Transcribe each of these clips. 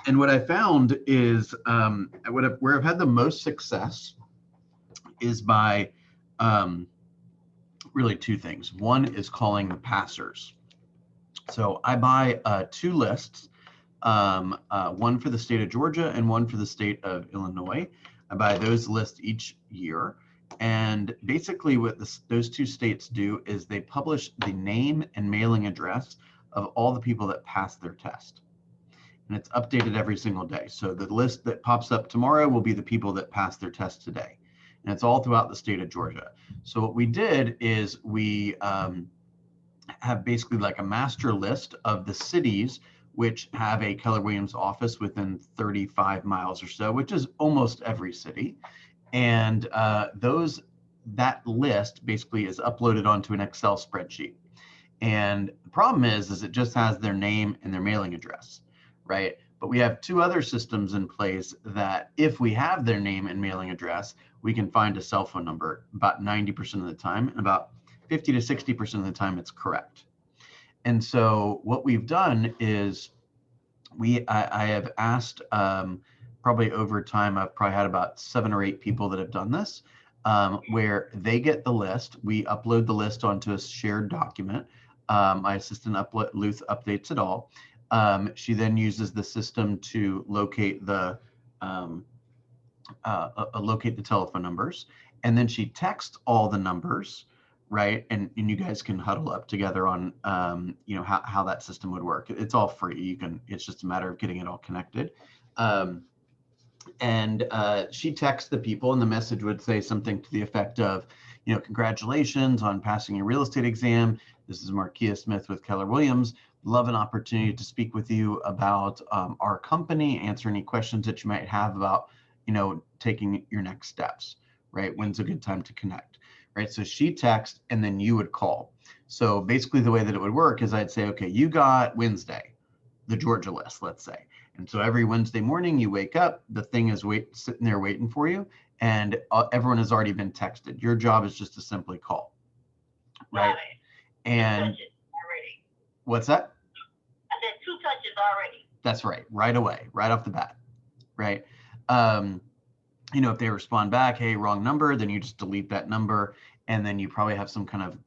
And what I found is where I've had the most success is by really two things. One is calling the passers. So I buy two lists, one for the state of Georgia and one for the state of Illinois. I buy those lists each year. And basically what those two states do is they publish the name and mailing address of all the people that passed their test. And it's updated every single day. So the list that pops up tomorrow will be the people that passed their test today. And it's all throughout the state of Georgia. So what we did is we have basically like a master list of the cities which have a Keller Williams office within 35 miles or so, which is almost every city. And that list basically is uploaded onto an Excel spreadsheet. And the problem is it just has their name and their mailing address, right? But we have two other systems in place that if we have their name and mailing address, we can find a cell phone number about 90% of the time, and about 50 to 60% of the time it's correct. And so what we've done is I have asked, probably over time, I've probably had about 7 or 8 people that have done this, where they get the list. We upload the list onto a shared document. My assistant Luth updates it all. She then uses the system to locate the telephone numbers, and then she texts all the numbers, right? And you guys can huddle up together on how that system would work. It's all free. It's just a matter of getting it all connected. And she texts the people, and the message would say something to the effect of, congratulations on passing your real estate exam. This is Markia Smith with Keller Williams. Love an opportunity to speak with you about our company, answer any questions that you might have about, taking your next steps, right? When's a good time to connect, right? So she texts, and then you would call. So basically the way that it would work is I'd say, okay, you got Wednesday, the Georgia list, let's say. And so every Wednesday morning you wake up, the thing is sitting there waiting for you, and everyone has already been texted. Your job is just to simply call, right? And what's that? I said 2 touches already. That's right, right away, right off the bat, right? If they respond back, hey, wrong number, then you just delete that number. And then you probably have some kind of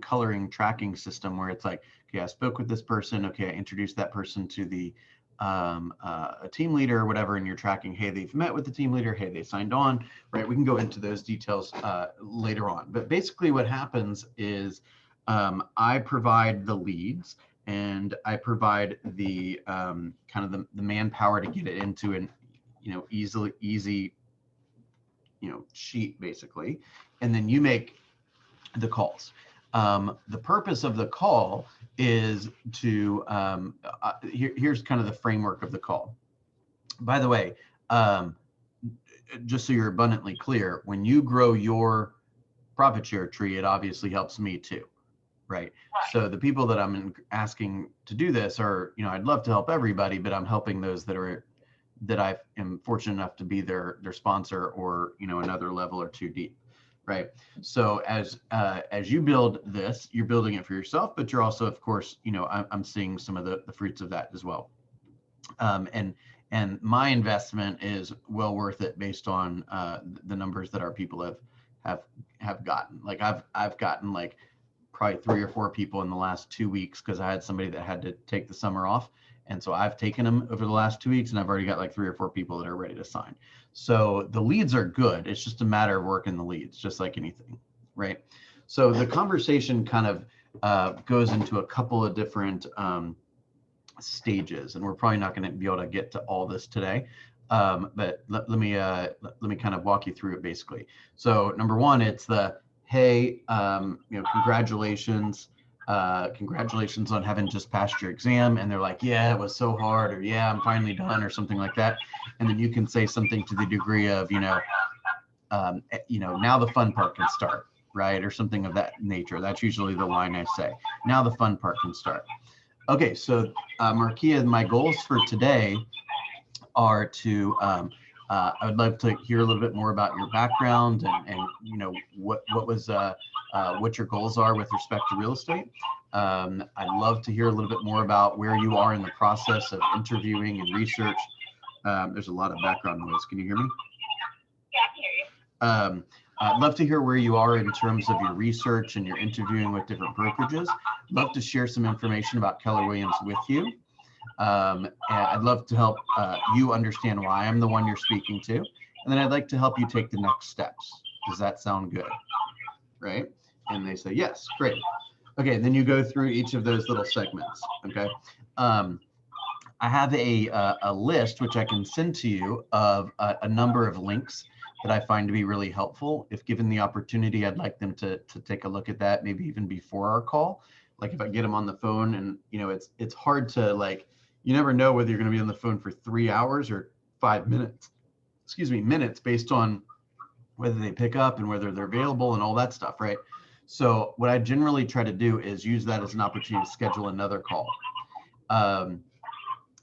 coloring tracking system where it's like, okay, I spoke with this person. Okay, I introduced that person to the a team leader or whatever, and you're tracking, hey, they've met with the team leader, hey, they signed on, right? We can go into those details later on. But basically what happens is I provide the leads, and I provide the kind of the manpower to get it into an easy sheet basically, and then you make the calls. The purpose of the call is to here's kind of the framework of the call. By the way, just so you're abundantly clear, when you grow your profit share tree, it obviously helps me too, right? So the people that I'm asking to do this are, I'd love to help everybody, but I'm helping those that I am fortunate enough to be their sponsor, or another level or two deep, right? So as you build this, you're building it for yourself, but you're also, of course, I'm seeing some of the fruits of that as well. And my investment is well worth it based on the numbers that our people have gotten. Like I've gotten like probably 3 or 4 people in the last 2 weeks, because I had somebody that had to take the summer off. And so I've taken them over the last 2 weeks, and I've already got like 3 or 4 people that are ready to sign. So the leads are good. It's just a matter of working the leads, just like anything, right? So the conversation kind of goes into a couple of different stages, and we're probably not going to be able to get to all this today. But let me kind of walk you through it basically. So number one, it's the, hey, congratulations. Congratulations on having just passed your exam. And they're like, yeah, it was so hard, or yeah, I'm finally done, or something like that. And then you can say something to the degree of, now the fun part can start, right? Or something of that nature. That's usually the line I say. Now the fun part can start. Okay, so Markia, my goals for today are to, I would love to hear a little bit more about your background and what your goals are with respect to real estate. I'd love to hear a little bit more about where you are in the process of interviewing and research There's a lot of background noise. Can you hear me? Yeah, I can hear you. I'd love to hear where you are in terms of your research and your interviewing with different brokerages. Love to share some information about Keller Williams with you. And I'd love to help you understand why I'm the one you're speaking to. And then I'd like to help you take the next steps. Does that sound good? Right? And they say, yes, great. Okay, then you go through each of those little segments, okay? I have a list, which I can send to you, of a number of links that I find to be really helpful. If given the opportunity, I'd like them to take a look at that, maybe even before our call. Like if I get them on the phone, and it's hard to, like, you never know whether you're going to be on the phone for 3 hours or 5 minutes, minutes, based on whether they pick up and whether they're available and all that stuff, right? So what I generally try to do is use that as an opportunity to schedule another call. And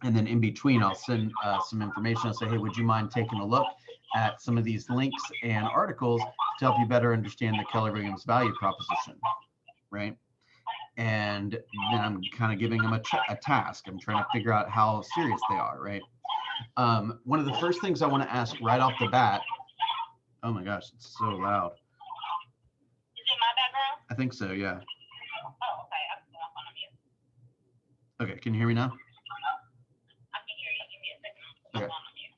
then in between, I'll send some information. I'll say, hey, would you mind taking a look at some of these links and articles to help you better understand the Keller Williams value proposition, right? And then I'm kind of giving them a task. I'm trying to figure out how serious they are, right? One of the first things I want to ask right off the bat, oh my gosh, it's so loud. Is it my background? I think so, yeah. Oh, okay. I can go off on mute. Okay, can you hear me now? I can hear you. Give me a second. Okay. I'm on mute.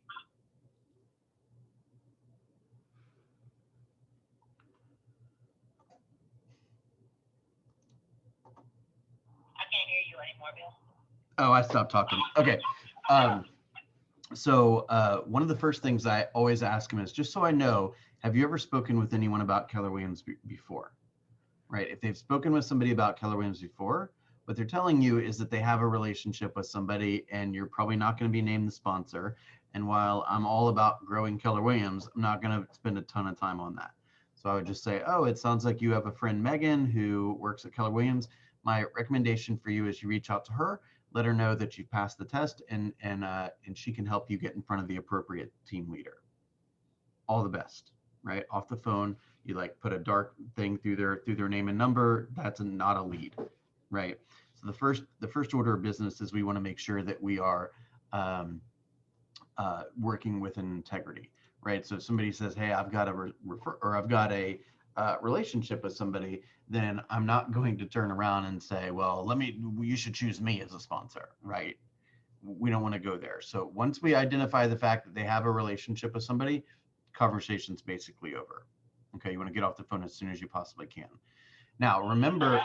I can't hear you anymore, Bill. Oh, I stopped talking. Okay. So one of the first things I always ask them is, just so I know, have you ever spoken with anyone about Keller Williams before? Right? If they've spoken with somebody about Keller Williams before, what they're telling you is that they have a relationship with somebody, and you're probably not going to be named the sponsor. And while I'm all about growing Keller Williams, I'm not going to spend a ton of time on that. So I would just say, oh, it sounds like you have a friend, Megan, who works at Keller Williams. My recommendation for you is you reach out to her, let her know that you've passed the test, and she can help you get in front of the appropriate team leader. All the best, right? Off the phone, you like put a dark thing through their name and number. That's not a lead, right? So the first order of business is we want to make sure that we are working with an integrity, right? So if somebody says, hey, I've got a I've got a relationship with somebody, then I'm not going to turn around and say, well, you should choose me as a sponsor, right? We don't want to go there. So once we identify the fact that they have a relationship with somebody, conversation's basically over. Okay, you want to get off the phone as soon as you possibly can. Now, remember,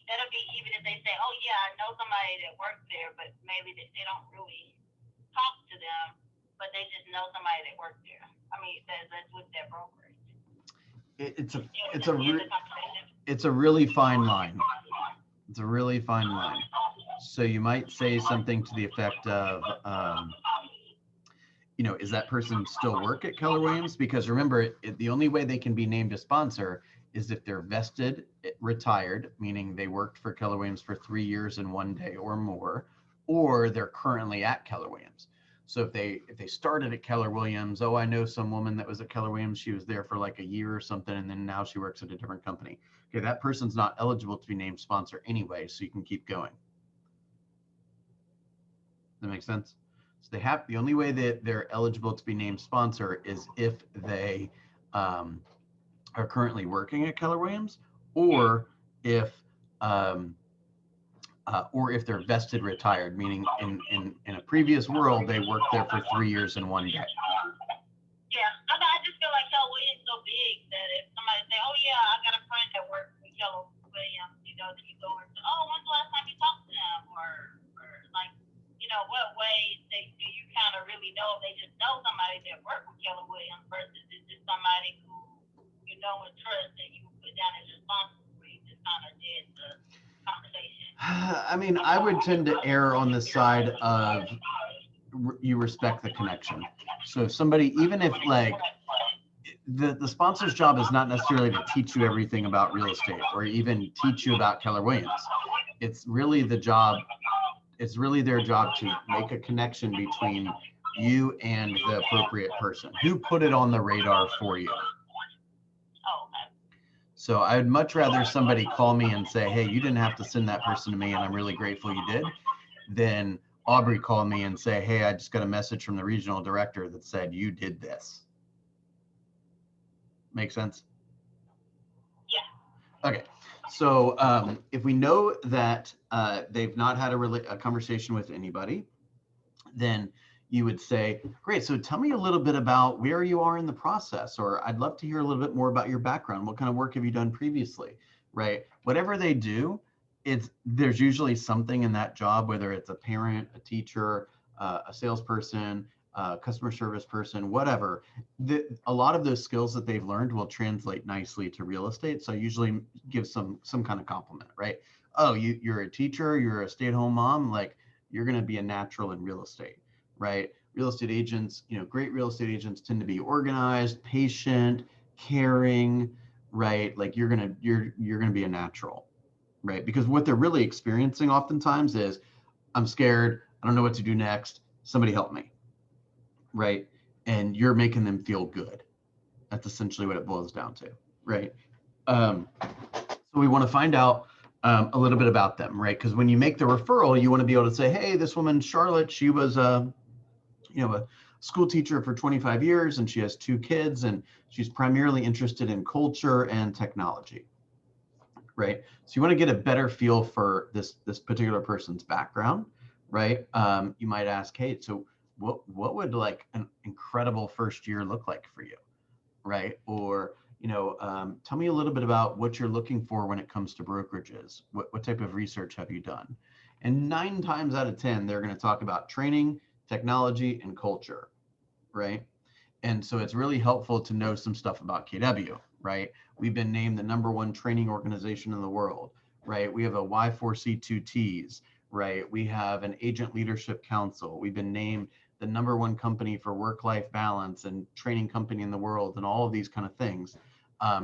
That'll be even if they say, oh yeah, I know somebody that works there, but maybe they don't really talk to them, but they just know somebody that works there. I mean, that's with their brokerage. It's a really fine line. It's a really fine line. So you might say something to the effect of, is that person still work at Keller Williams? Because remember, the only way they can be named a sponsor is if they're vested, retired, meaning they worked for Keller Williams for 3 years and 1 day or more, or they're currently at Keller Williams. So if they started at Keller Williams, oh, I know some woman that was at Keller Williams, she was there for like a year or something, and then now she works at a different company. Okay, that person's not eligible to be named sponsor anyway, so you can keep going. Does that make sense? So the only way that they're eligible to be named sponsor is if they are currently working at Keller Williams, or if they're vested retired, meaning in a previous world they worked there for 3 years and 1 day. Yeah, I just feel like Keller Williams is so big that if somebody say, oh yeah, I got a friend that works with Keller Williams, then you go and say, oh, when's the last time you talked to them, or like, what way do you kind of really know if they just know somebody that works with Keller Williams versus it's just somebody who you know and trust that you put down as your sponsor, where you just kind of did the conversation? I mean, I would tend to err on the side of you respect the connection. So if somebody, even if like the sponsor's job is not necessarily to teach you everything about real estate or even teach you about Keller Williams. It's really their job to make a connection between you and the appropriate person who put it on the radar for you. So I would much rather somebody call me and say, hey, you didn't have to send that person to me, and I'm really grateful you did, than Aubrey call me and say, hey, I just got a message from the regional director that said you did this. Make sense? Yeah. Okay. So if we know that they've not had a conversation with anybody, then you would say, great, so tell me a little bit about where you are in the process, or I'd love to hear a little bit more about your background. What kind of work have you done previously, right? Whatever they do, there's usually something in that job, whether it's a parent, a teacher, a salesperson, customer service person, whatever. A lot of those skills that they've learned will translate nicely to real estate. So I usually give some kind of compliment, right? Oh, you're a teacher, you're a stay-at-home mom, like you're going to be a natural in real estate, right? Real estate agents, great real estate agents tend to be organized, patient, caring, right? Like you're going to be a natural, right? Because what they're really experiencing oftentimes is, I'm scared, I don't know what to do next, somebody help me, right? And you're making them feel good. That's essentially what it boils down to, right? So we want to find out a little bit about them, right? Because when you make the referral, you want to be able to say, hey, this woman, Charlotte, she was a school teacher for 25 years and she has 2 kids and she's primarily interested in culture and technology, right? So you want to get a better feel for this particular person's background, right? You might ask, hey, so what would like an incredible first year look like for you, right? Or tell me a little bit about what you're looking for when it comes to brokerages. What type of research have you done? And 9 times out of 10, they're going to talk about training, technology, and culture, right? And so it's really helpful to know some stuff about KW, right? We've been named the #1 training organization in the world, right? We have a Y4C2Ts, right? We have an agent leadership council. We've been named the #1 company for work-life balance and training company in the world and all of these kind of things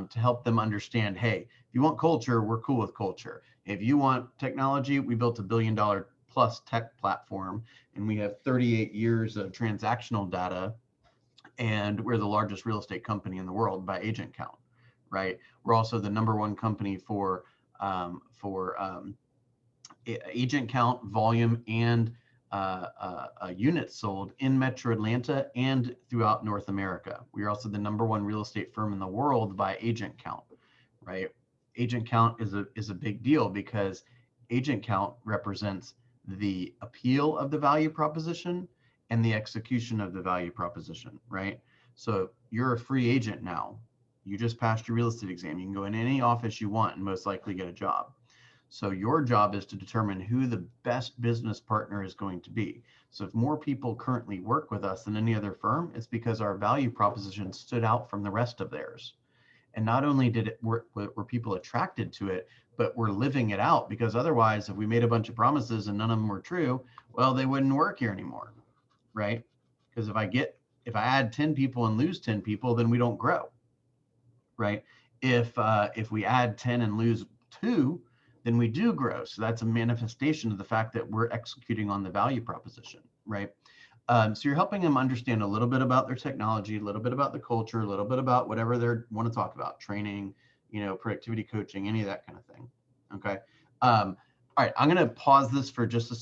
to help them understand, hey, if you want culture, we're cool with culture. If you want technology, we built a $1 billion plus tech platform and we have 38 years of transactional data and we're the largest real estate company in the world by agent count, right? We're also the #1 company for agent count, volume, and units sold in Metro Atlanta and throughout North America. We are also the #1 real estate firm in the world by agent count, right? Agent count is a big deal because agent count represents the appeal of the value proposition and the execution of the value proposition, right? So you're a free agent now. You just passed your real estate exam. You can go in any office you want and most likely get a job. So your job is to determine who the best business partner is going to be. So if more people currently work with us than any other firm, it's because our value proposition stood out from the rest of theirs. And not only were people attracted to it, but we're living it out, because otherwise, if we made a bunch of promises and none of them were true, well, they wouldn't work here anymore, right? Because if I add 10 people and lose 10 people, then we don't grow, right? If we add 10 and lose 2, then we do grow. So that's a manifestation of the fact that we're executing on the value proposition, right? So you're helping them understand a little bit about their technology, a little bit about the culture, a little bit about whatever they want to talk about, training, productivity coaching, any of that kind of thing. Okay. All right, I'm going to pause this for just a second.